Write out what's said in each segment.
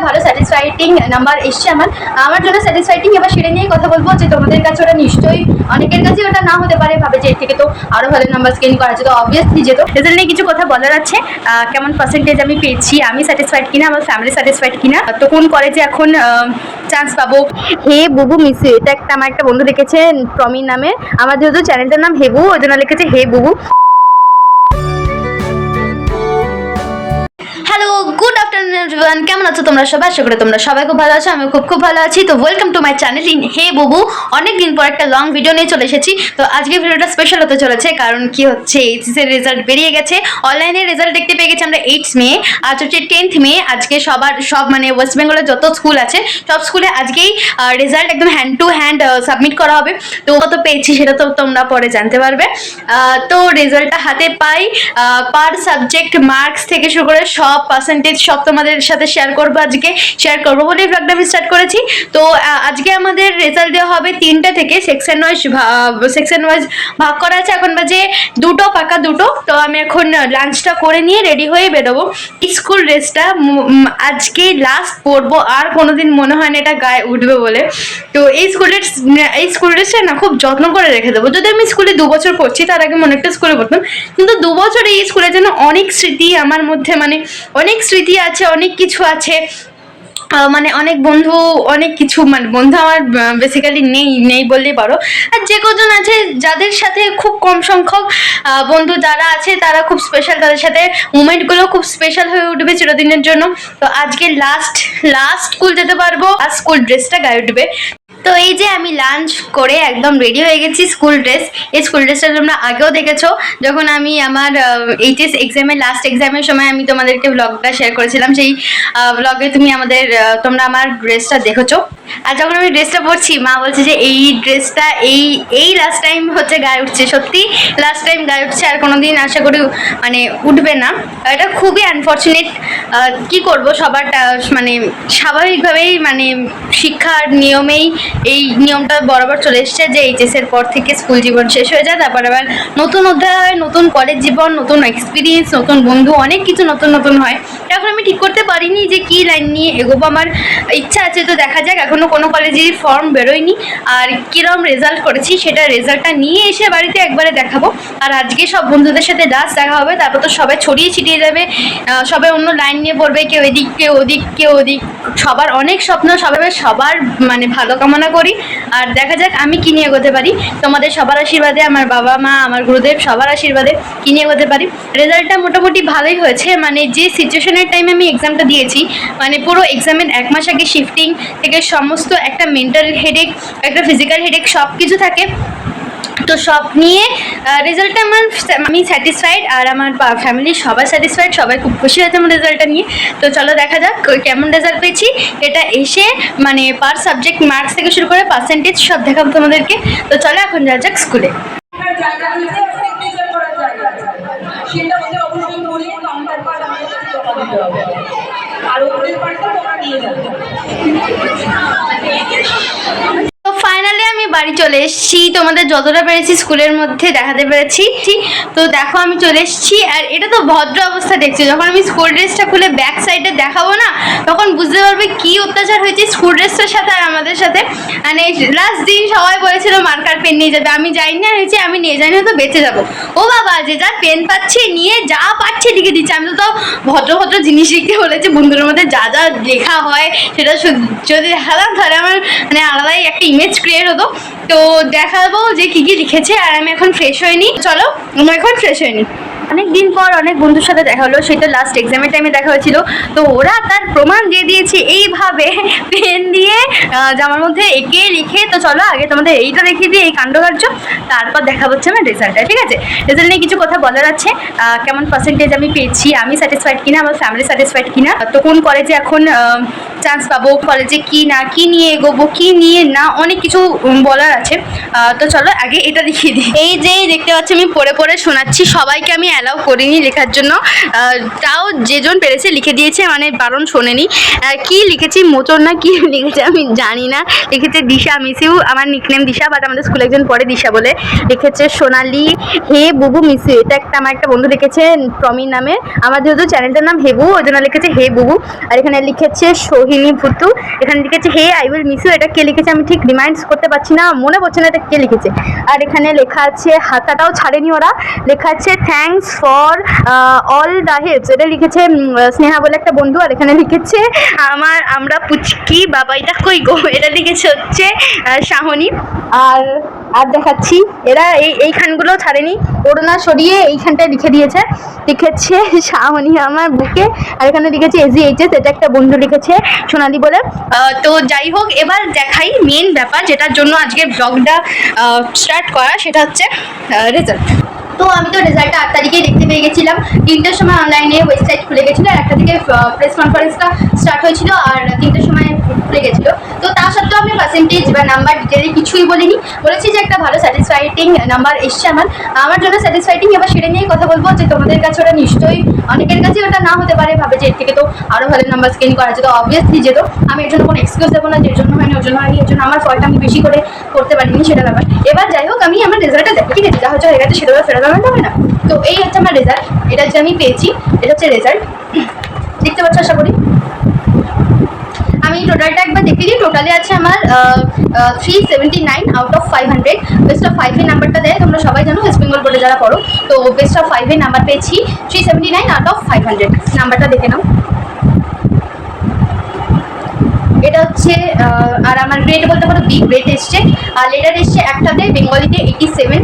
ভালো স্যাটিসফাইটিং নাম্বার এসছে আমার জন্য স্যাটিসফাইটিং। এবার সেটা নিয়েই কথা বলবো যে তোমাদের কাছে ওটা নিশ্চয়ই অনেকের কাছে ওটা না হতে পারে, ভাবে যে এর থেকে তো আরও ভালো নাম্বার স্কেন করা আছে। তো অবভিয়াসলি যেত রেজাল্ট নিয়ে কিছু কথা বলার আছে, কেমন পার্সেন্টেজ আমি পেয়েছি, আমি স্যাটিসফাইড কিনা, আমার ফ্যামিলি স্যাটিসফাইড কিনা, তো কোন কলেজে এখন চান্স পাবো। হে বুবু মিসু, এটা আমার একটা বন্ধু লিখেছে প্রমি নামে, আমার যেহেতু চ্যানেলটার নাম হেবু ওই জন্য লিখেছে হে বুবু। হ্যালো, গুড আফটারনুন এভরিওয়ান, কেমন আছো তোমরা সবাই? আশা করি তোমরা সবাই খুব ভালো আছো, আমি খুব ভালো আছি। তো ওয়েলকাম টু মাই চ্যানেল ইন হে বুবু। অনেকদিন পর একটা লং ভিডিও নিয়ে চলে এসেছি। তো আজকে ভিডিওটা স্পেশাল হতে চলেছে, কারণ কি হচ্ছে, এইচএসের রেজাল্ট বেরিয়ে গেছে, অনলাইনে রেজাল্ট দেখতে পেয়ে গেছি আমরা 8 মে, আজ হচ্ছে 10th মে। আজকে সব মানে ওয়েস্ট বেঙ্গলের যত স্কুল আছে সব স্কুলে আজকেই রেজাল্ট একদম হ্যান্ড টু হ্যান্ড সাবমিট করা হবে। তো কত পেয়েছি সেটা তো তোমরা পরে জানতে পারবে। তো রেজাল্টটা হাতে পাই, পার সাবজেক্ট মার্কস থেকে শুরু করে সব পার্সেন্টেজ সব তোমাদের সাথে শেয়ার করবো, আজকে শেয়ার করবো বলে ব্লগটা আমি স্টার্ট করেছি। তো আজকে আমাদের রেজাল্ট দেওয়া হবে 3টা থেকে, সেকশন ওয়াইজ ভাগ করা আছে। এখন বাজে 2টো পাকা 2টো। তো আমি এখন লাঞ্চটা করে নিয়ে রেডি হয়ে বেরোবো। স্কুল ড্রেসটা আজকে লাস্ট পরবো, আর কোনোদিন মনে হয় না এটা গায়ে উঠবে বলে। তো এই স্কুল ড্রেসটা না খুব যত্ন করে রেখে দেবো। যদি আমি স্কুলে 2 বছর পড়ছি, তার আগে মনে একটা স্কুলে পড়তাম, কিন্তু 2 বছর এই স্কুলে যেন অনেক স্মৃতি আমার মধ্যে, মানে অনেক স্মৃতি আছে, অনেক কিছু আছে, মানে অনেক বন্ধু, অনেক কিছু, মানে বন্ধু আমার বেসিক্যালি নেই বললেই পারো। আর যে কজন আছে যাদের সাথে খুব কম সংখ্যক বন্ধু যারা আছে তারা খুব স্পেশাল, তাদের সাথে মুমেন্টগুলো খুব স্পেশাল হয়ে উঠবে চিরদিনের জন্য। তো আজকে লাস্ট স্কুল যেতে পারবো, আর স্কুল ড্রেসটা গায়ে উঠবে। তো এই যে আমি লাঞ্চ করে একদম রেডি হয়ে গেছি। স্কুল ড্রেস, এই স্কুল ড্রেসটা তোমরা আগেও দেখেছো, যখন আমি আমার এইচএস এক্সামের লাস্ট এক্সামের সময় আমি তোমাদেরকে ব্লগটা শেয়ার করেছিলাম। সেই ব্লগে তোমরা আমার ড্রেসটা দেখেছো। আর যখন আমি ড্রেসটা পরছি, মা বলছে যে এই ড্রেসটা এই লাস্ট টাইম হচ্ছে গায়ে উঠছে, সত্যি লাস্ট টাইম গায়ে উঠছে, আর কোনোদিন আশা করি মানে উঠবে না। এটা খুবই আনফর্চুনেট। কি করব, সবারটা মানে স্বাভাবিকভাবেই মানে শিক্ষার নিয়মেই এই নিয়মটা বরাবর চলে এসছে যে এইচএসের পর থেকে স্কুল জীবন শেষ হয়ে যায়, তারপর আবার নতুন অধ্যায় হয়, নতুন কলেজ জীবন, নতুন এক্সপিরিয়েন্স, নতুন বন্ধু, অনেক কিছু নতুন হয়। এখন আমি ঠিক করতে পারিনি যে কী লাইন নিয়ে এগোবো। আমার ইচ্ছা আছে, তো দেখা যাক। এখনও কোনো কলেজের ফর্ম বেরোয়নি, আর কীরকম রেজাল্ট করেছি সেটা রেজাল্টটা নিয়ে এসে বাড়িতে একবারে দেখাবো। আর আজকে সব বন্ধুদের সাথে লাস্ট দেখা হবে, তারপর তো সবাই ছড়িয়ে ছিটিয়ে যাবে, সবাই অন্য লাইন নিয়ে পড়বে, কেউ এদিক কেউ ওদিক। সবার অনেক স্বপ্ন, সবার মানে ভালো কামনা করি। আর দেখা যাক আমি কি নিয়ে এগোতে পারি, তোমাদের সবার আশীর্বাদে, আমার বাবা মা, আমার গুরুদেব সবার আশীর্বাদে কি নিয়ে এগোতে পারি। রেজাল্টটা মোটামুটি ভালোই হয়েছে, মানে যে সিচুয়েশনের টাইমে আমি এক্সামটা দিয়েছি, মানে পুরো এক্সামের 1 মাস আগে শিফটিং থেকে সমস্ত একটা মেন্টাল হেডেক, একটা ফিজিক্যাল হেডেক সব কিছু থাকে। তো সব নিয়ে রেজাল্টটা আমি স্যাটিসফাইড, আর আমার ফ্যামিলির সবাই স্যাটিসফাইড, সবাই খুব খুশি হয়েছে আমার রেজাল্টটা নিয়ে। তো চলো দেখা যাক কেমন রেজাল্ট পেয়েছি। এটা এসে মানে পার সাবজেক্ট মার্কস থেকে শুরু করে পার্সেন্টেজ সব দেখাবো তোমাদেরকে। তো চলো এখন যাওয়া যাক স্কুলে। তো ফাইনালি আমি বাড়ি চলে এসেছি, তোমাদের যতটা পেরেছি স্কুলের মধ্যে দেখাতে পেরেছি। তো দেখো আমি চলে এসেছি, আর এটা তো ভদ্র অবস্থা দেখছি। যখন আমি স্কুল ড্রেসটা খুলে ব্যাক সাইডে দেখাবো না, তখন বুঝতে পারবে কি অত্যাচার হয়েছে স্কুল ড্রেসটার সাথে আর আমাদের সাথে। মানে লাস্ট দিন সবাই বলেছিল মার্কার পেন নিয়ে যাবে, আমি যাই না, হয়েছে আমি নিয়ে যাই না, তো বেঁচে যাবো। ও বাবা, যে যা পেন পাচ্ছে নিয়ে যা পাচ্ছে লিখে দিচ্ছে। আমি তো ভদ্র জিনিস লিখতে বলেছি, বন্ধুদের মধ্যে যা যা লেখা হয় সেটা যদি দেখালাম তাহলে আমার মানে আলাদাই একটা ইমেজ ক্রিয়েট হতো। তো দেখাবো যে কি লিখেছে। আর আমি এখন ফ্রেশ হইনি, চলো আমি এখন ফ্রেশ হইনি। অনেক দিন পর অনেক বন্ধুর সাথে দেখা হলো, সেটা লাস্ট এক্সামের টাইমে দেখা হয়েছিল। তো ওরা তার প্রমাণ দিয়ে দিয়েছে এইভাবে পেন দিয়ে জামার মধ্যে এঁকে লিখে। তো চলো আগে তোমাদের এইটা দেখিয়ে দিই, এই কাণ্ডকার্য, তারপর দেখা হচ্ছে আমার রেজাল্টটা। ঠিক আছে, রেজাল্ট নিয়ে কিছু কথা বলার আছে, কেমন পার্সেন্টেজ আমি পেয়েছি, আমি স্যাটিসফাইড কিনা, আমার ফ্যামিলি স্যাটিসফাইড কিনা, তো কোন কলেজে এখন চান্স পাবো, কলেজে কি না, কি নিয়ে এগোবো, কি নিয়ে না, অনেক কিছু বলার আছে। তো চলো আগে এটা দেখিয়ে দিই। এই যে দেখতে পাচ্ছি আমি পড়ে শোনাচ্ছি, সবাইকে আমি অ্যালাউ করিনি লেখার জন্য, তাও যেজন পেরেছে লিখে দিয়েছে, মানে বারণ শোনেনি। কি লিখেছি, মোচর না কি লিখেছে আমি জানি না, লিখেছে দিশা মিসিউ, আমার নিকনেম দিশা, বাট আমাদের স্কুলে একজন পড়ে দিশা বলে। লিখেছে সোনালি হে বুবু মিসিউ, এটা আমার একটা বন্ধু লিখেছে প্রমি নামে, আমার যেহেতু চ্যানেলটার নাম হেবু ওই জন্য লিখেছে হে বুবু। আর এখানে লিখেছে রোহিণী ভুতু। এখানে লিখেছে হে আই উইল মিস ইউ। এটা কে লিখেছে আমি ঠিক রিমাইন্ডস করতে পারছি না, মনে পড়ছে না এটা কে লিখেছে। আর এখানে লেখা আছে, হাতাটাও ছাড়েনি ওরা, লেখা আছে thanks for all the helps. এটা লিখেছে স্নেহা বলে একটা বন্ধু। আর এখানে লিখেছে আমরা পুচকি বাবা, এটা কই গো, এটা লিখেছে হচ্ছে শাহনি। আর আর দেখাচ্ছি, এরা এইখানগুলো ছাড়েনি, ওড়না সরিয়ে এইখানটায় লিখেছে শাহনি আমার বুকে। আর এখানে লিখেছে এজিএইচএস, এটা একটা বন্ধু লিখেছে সোনালি বলে। তো যাই হোক, এবার দেখাই মেন ব্যাপার যেটার জন্য আজকে ব্লগটা স্টার্ট করা, সেটা হচ্ছে রেজাল্ট। তো আমি তো রেজাল্টটা 8 তারিখেই দেখতে পেয়ে গেছিলাম। 3টের সময় অনলাইনে ওয়েবসাইট খুলে গেছিলো, আর 1টা থেকে প্রেস কনফারেন্সটা স্টার্ট হয়েছিল, আর 3টের সময় খুলে গেছিলো। তো তা সত্ত্বেও আমি পার্সেন্টেজ বা নাম্বার ডিটেলে কিছুই বলিনি, বলেছি যে একটা ভালো স্যাটিসফাইডিং নাম্বার এসছে আমার জন্য স্যাটিসফাইডিং। এবার সেটা নিয়েই কথা বলবো যে তোমাদের কাছে ওটা নিশ্চয়ই অনেকের কাছে ওটা না হতে পারে, ভাবে যে এর থেকে তো আরও ভালো নাম্বার স্কেন করা যেত, অবভিয়াসলি যেত। আমি এর জন্য কোনো এক্সকিউজ দেবো না যে এর জন্য হয়নি ওর জন্য হয়নি, এর জন্য আমার ফলটা আমি বেশি করে করতে পারিনি, সেটা ব্যাপার। এবার যাই হোক, আমি আমার রেজাল্টটা দেখি, ঠিক আছে, যা হচ্ছে হয়ে গেছে, সেটা ফেরত আনতে হবে না। তো এই হচ্ছে আমার রেজাল্ট, এটা যে আমি পেয়েছি, এটা হচ্ছে রেজাল্ট, দেখতে পাচ্ছ আশা করি। আমি টোটালটা একবার দেখে দিই। টোটালে আছে আমার 379 আউট অফ 500। বেস্ট অফ 5 এর নাম্বারটা দেয়, তোমরা সবাই জানো ওয়েস্ট বেঙ্গল বোর্ডে যারা পড়ো। তো বেস্ট অফ 5 এর নাম্বার পেয়েছি 379 আউট অফ 500। নাম্বারটা দেখে নাও। এটা হচ্ছে আর আমার গ্রেড বলতে পারো বি গ্রেড এসছে। আর লেটার এসছে একটাতে বেঙ্গলিতে 87,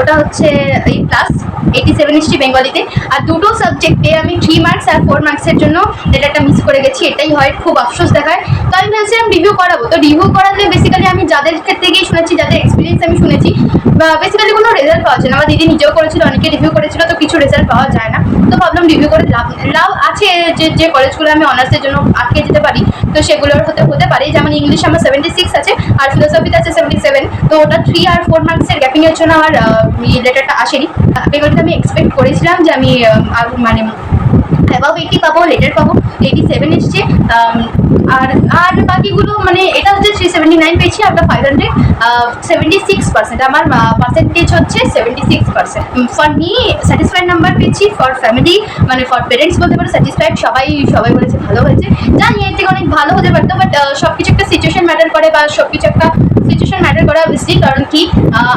ওটা হচ্ছে এই প্লাস 87 এসছে বেঙ্গলিতে। আর দুটো সাবজেক্টে আমি 3 মার্কস আর 4 মার্কসের জন্য লেটারটা মিস করে গেছি, এটাই হয়, খুব আফসোস দেখায়। তো আমি ভেবেছিলাম রিভিউ করাবো। তো রিভিউ করালে বেসিক্যালি আমি যাদের ক্ষেত্রে গিয়ে শুনেছি, যাদের এক্সপিরিয়েন্স আমি শুনেছি, বেসিক্যালি কোনো রেজাল্ট পাওয়া যায় না। আমার দিদি নিজেও করেছিল, অনেকে রিভিউ করেছিল, তো কিছু রেজাল্ট পাওয়া যায় না। তো ভাবলাম রিভিউ করে লাভ আছে, যে কলেজগুলো আমি অনার্সের জন্য আটকে যেতে পারি, তো সেগুলোর হতে পারে। যেমন ইংলিশ আমার 76 আছে, আর ফিলোসফিতে আছে 77। তো ওটা 3 আর 4 মার্কসের গ্যাপিংয়ের জন্য আমার লেটারটা আসেনি। বেঙ্গলিতে আমি এক্সপেক্ট করেছিলাম যে আমি মানে অ্যাবাভ 80 পাবো, লেটার পাবো 87 এসছে। আর বাকিগুলো মানে এটা হচ্ছে 379 পেয়েছি আউট অফ 500, 76%। আমার পার্সেন্টেজ হচ্ছে 76%। ফর মি স্যাটিসফাইড নাম্বার পেয়েছি। ফর ফ্যামিলি মানে ফর পেরেন্টস বলতে পারো স্যাটিসফাইড, সবাই বলেছে ভালো হয়েছে। জানি এর থেকে অনেক ভালো হতে পারতো, বাট সব কিছু একটা সিচুয়েশন ম্যাটার করে, বা সব কিছু একটা সিচুয়েশন ম্যাটার করে অবভিয়াসলি। কারণ কি,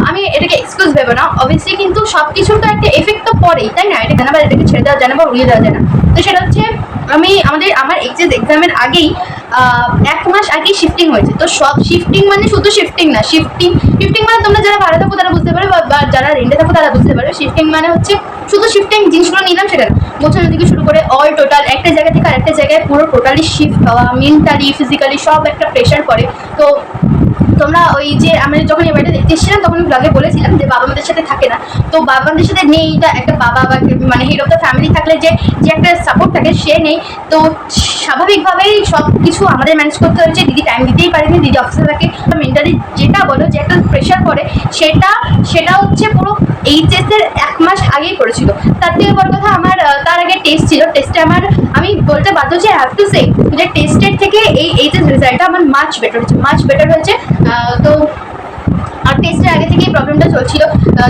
আমি এটাকে এক্সকিউজ ভেবো না অবভিয়াসলি, কিন্তু সব কিছুর তো একটা এফেক্ট তো পড়েই, তাই না? এটা জানা বা এটাকে ছেড়ে দেওয়া যায় না বা উড়িয়ে দেওয়া যায় না। তো সেটা হচ্ছে আমার এইচএস এক্সামের আগেই 1 মাস আগেই শিফটিং হয়েছে। তো সব শিফটিং মানে শুধু শিফটিং না, শিফটিং মানে তোমরা যারা ভাড়া থাকো তারা বুঝতে পারো, বা যারা রেন্টে থাকো তারা বুঝতে পারো। শিফটিং মানে হচ্ছে শুধু শিফটিং জিনিসগুলো নিলাম সেটা গোছানো থেকে শুরু করে অল টোটাল একটা জায়গা থেকে আরেকটা জায়গায় পুরো টোটালি শিফট হওয়া, মেন্টালি ফিজিক্যালি সব একটা প্রেশার পড়ে। তো তোমরা ওই যে আমরা যখন এই বাড়িটা দেখতে এসেছিলাম, তখন ব্লগে বলেছিলাম যে বাবা মাদের সাথে থাকে না। তো বাবা মাদের সাথে নেই, এটা একটা বাবা বা মানে হেড অফ দ্য ফ্যামিলি থাকলে যে একটা সাপোর্ট থাকে, সে নেই। তো স্বাভাবিকভাবেই সব কিছু আমাদের ম্যানেজ করতে হয়েছে। দিদি টাইম দিতেই পারেনি, দিদি অফিসে থাকে। মেন্টালি যেটা বলো যে একটা প্রেশার পড়ে, সেটা হচ্ছে পুরো এইচএসের 1 মাস আগেই পড়েছিল। তার থেকে বড় কথা, আমার তার আগে টেস্ট ছিল। টেস্টে আমি বলতে বাধ্য যে হ্যাভ টু সে যে টেস্টের থেকে এই এইচএস রেজাল্টটা আমার মাচ বেটার হয়েছে। তো আর টেস্টের আগে থেকেই প্রবলেমটা চলছিল।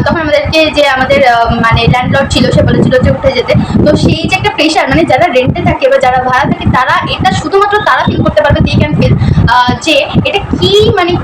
তখন আমাদের মানে ল্যান্ডলর্ড ছিল, সে বলেছিল যে উঠে যেতে। তো সেই যে একটা প্রেশার, মানে যারা রেন্টে থাকে বা যারা ভাড়া থাকে, তারা এটা শুধুমাত্র তারা ফিল করতে পারবে, দে ক্যান ফিল যে এটা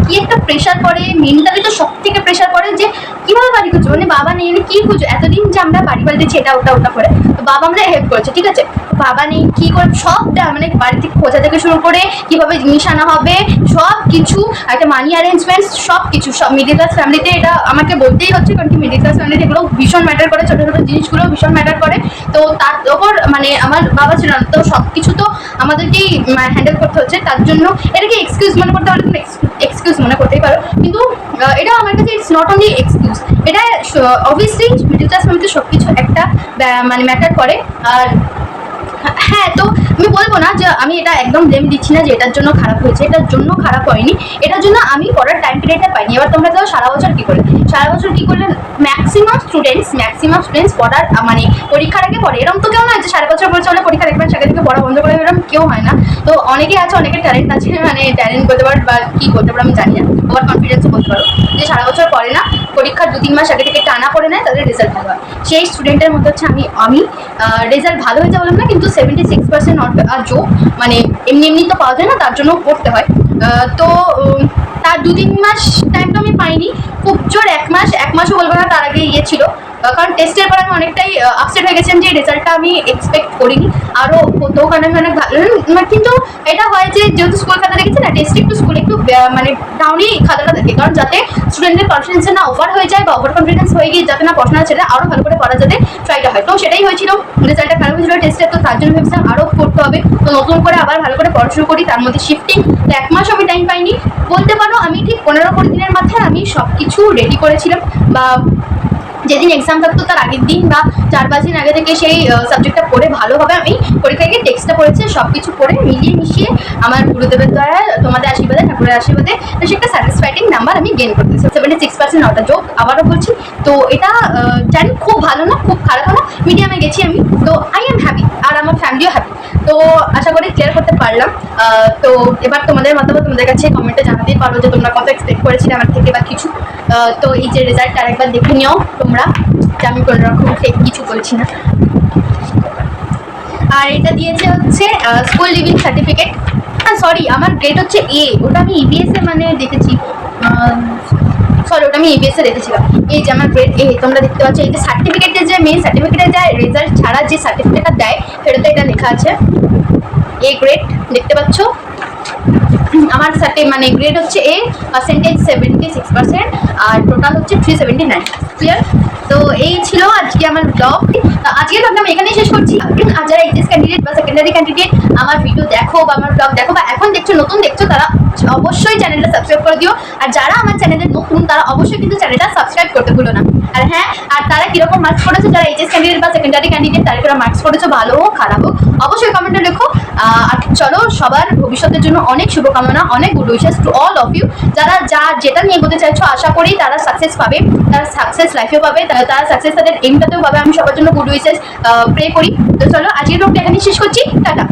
কি একটা প্রেশার পড়ে। মেন্টালি তো সব থেকে প্রেশার পড়ে যে কীভাবে বাড়ি খুঁজছো, মানে বাবা নেই কি খুঁজো। এতদিন যে আমরা বাড়ি দিচ্ছি এটা ওটা করে, তো বাবা আমাদের হেল্প করেছে, ঠিক আছে। বাবা নেই কী করে সবটা, মানে বাড়ি থেকে খোঁজা থেকে শুরু করে কীভাবে জিনিস আনা হবে, সব কিছু, একটা মানি অ্যারেঞ্জমেন্টস, সব কিছু, সব মিডিল ক্লাস ফ্যামিলিতে এটা আমাকে বলতেই হচ্ছে। কারণ কি মিডিল ক্লাস ফ্যামিলিতে এগুলো ভীষণ ম্যাটার করে, ছোটো ছোটো জিনিসগুলো ভীষণ ম্যাটার করে। তো তার ওপর মানে আমার বাবা ছিল না, তো সব কিছু তো আমাদেরকেই হ্যান্ডেল করতে হচ্ছে। তার জন্য এটাকে এক্সকিউজ মনে করতে পারো, তুমি এক্সকিউজ মনে করতেই পারো, কিন্তু এটা আমার কাছে ইটস নট অনলি এক্সকিউজ। এটা অবভিয়াসলি মিডিল ক্লাস ফ্যামিলিতে সব কিছু একটা মানে ম্যাটার করে। আর হ্যাঁ, তো আমি বলবো না যে আমি এটা একদম ব্লেম দিচ্ছি না যে এটার জন্য খারাপ হয়েছে, এটার জন্য খারাপ হয়নি, এটার জন্য আমি পড়ার টাইম পিরিয়ডটা পাইনি। এবার তোমরা যাও সারা বছর কী করলে ম্যাক্সিমাম স্টুডেন্টস পড়ার মানে পরীক্ষার আগে পড়ে। এরকম তো কেউ নয় যে সারা বছর পড়ছে বলে পরীক্ষার একবার আগে থেকে পড়া বন্ধ করে, এরকম কেউ হয় না। তো অনেকেই আছে, অনেকের ট্যালেন্ট আছে, মানে ট্যালেন্ট বলতে পারো বা কী করতে পারো আমি জানি না, ওভার কনফিডেন্সও বলতে পারো, যে সারা বছর পড়ে না। পরীক্ষার 2-3 মাস আগে থেকে টানা পড়ে নেয় তাদের রেজাল্ট ভালো হয়। সেই স্টুডেন্টের মধ্যে হচ্ছে আমি রেজাল্ট ভালো হয়েছে বললাম না, কিন্তু 76% নট আর জো, মানে এমনি এমনি তো পাওয়া যায় না, তার জন্য পড়তে হয়। তো তার 2-3 মাস টাইম তো আমি পাইনি, খুব জোর 1 মাসও বলবো না, তার আগে ছিল। কারণ টেস্টের পর আমি অনেকটাই আপসেট হয়ে গেছিলাম যে রেজাল্টটা আমি এক্সপেক্ট করিনি আরও হতো, কারণ আমি অনেক ভালো। কিন্তু এটা হয় যে যেহেতু স্কুল খাতা দেখেছি না, টেস্টে একটু স্কুলে একটু মানে ডাউনই খাতাটা দেখে, কারণ যাতে স্টুডেন্টের কনফিডেন্স না ওভার হয়ে যায় বা ওভার কনফিডেন্স হয়ে গিয়ে যাতে না পড়াশোনা ছেড়ে আরও ভালো করে পড়া যাতে ট্রাইটা হয়। তো সেটাই হয়েছিল, রেজাল্টটা খারাপ হয়েছিল টেস্টে, তো তার জন্য ভেবেছিলাম আরও পড়তে হবে, তো নতুন করে আবার ভালো করে পড়াশুনো করি। তার মধ্যে শিফটিং, তো 1 মাস আমি টাইম পাইনি বলতে পারো। আমি ঠিক 15-20 দিনের মাথায় আমি সব কিছু রেডি করেছিলাম, বা যেদিন এক্সাম থাকতো তার আগের দিন বা 4-5 দিন আগে থেকে সেই সাবজেক্টটা পড়ে ভালোভাবে আমি পরীক্ষায় গিয়ে টেক্সটটা পড়েছি, সব কিছু পড়ে মিলিয়ে মিশিয়ে আমার গুরুদেবের দ্বারা, তোমাদের আশীর্বাদে, ঠাকুরের আশীর্বাদে সে একটা স্যাটিসফাইডিং নাম্বার আমি গেন করতেছি, 76% নট আ জোক, আবারও বলছি। তো এটা জানি খুব ভালো না, খুব খারাপও না, মিডিয়ামে গেছি আমি, তো আই এম হ্যাপি, আর আমার ফ্যামিলিও হ্যাপি। তো আশা করি ক্লিয়ার করতে পারলাম। তো এবার তোমাদের মতামত তোমাদের কাছে কমেন্টে জানাতেই পারো যে তোমরা কত এক্সপেক্ট করেছিলে আমার থেকে বা কিছু। তো এই যে রেজাল্ট আরেকবার দেখে নিও তোমরা, যে আমি কোনো রকম ফেক কিছু বলছি না। আর এটা দিয়েছে হচ্ছে স্কুল লিভিং সার্টিফিকেট, সরি আমার গ্রেড হচ্ছে এ, ওটা আমি ইবিএস এ মানে দেখেছি, সরি ওটা আমি ইবিএস এ দেখেছিলাম। এই যে আমার গ্রেড এ, তোমরা দেখতে পাচ্ছ এই যে সার্টিফিকেটে, যে মেন সার্টিফিকেটে যায় রেজাল্ট ছাড়া যে সার্টিফিকেটটা দেয় সেটাতে এটা লেখা আছে এ গ্রেড, দেখতে পাচ্ছ। আমার মানে গ্রেড হচ্ছে এ, পার্সেন্টেজ 76%, আর টোটাল হচ্ছে 379। ক্লিয়ার? তো এই ছিল আজকে আমার ব্লগ। আজকের ব্লগটা আমি এখানেই শেষ করছি। আর যারা এইচএস ক্যান্ডিডেট বা সেকেন্ডারি ক্যান্ডিডেট আমার ভিডিও দেখো বা আমার ব্লগ দেখো বা এখন দেখছো, নতুন দেখছো, তারা অবশ্যই চ্যানেলটা সাবস্ক্রাইব করে দিও। আর যারা আমার চ্যানেলে নতুন তারা অবশ্যই কিন্তু চ্যানেলটা সাবস্ক্রাইব করতে ভুলো না। আর হ্যাঁ, আর তারা কীরকম মার্কস করেছো, যারা এইচএস ক্যান্ডিডেট বা সেকেন্ডারি ক্যান্ডিডেট তারা কিরকম মার্কস করেছো, ভালো হোক খারাপ হোক, অবশ্যই কমেন্টে লেখো। আর চলো, সবার ভবিষ্যতের জন্য অনেক শুভকামনা, অনেক good wishes to all of you. যারা যেটা নিয়ে এগোতে চাইছো আশা করি তারা সাকসেস পাবে, তারা সাকসেস লাইফেও পাবে, তারা সাকসেস তাদের এমটাতেও পাবে। আমি সবার জন্য গুড উইশেস প্রে করি। তো চলো আজকের ব্লগটা এখানেই শেষ করছি, টাটা।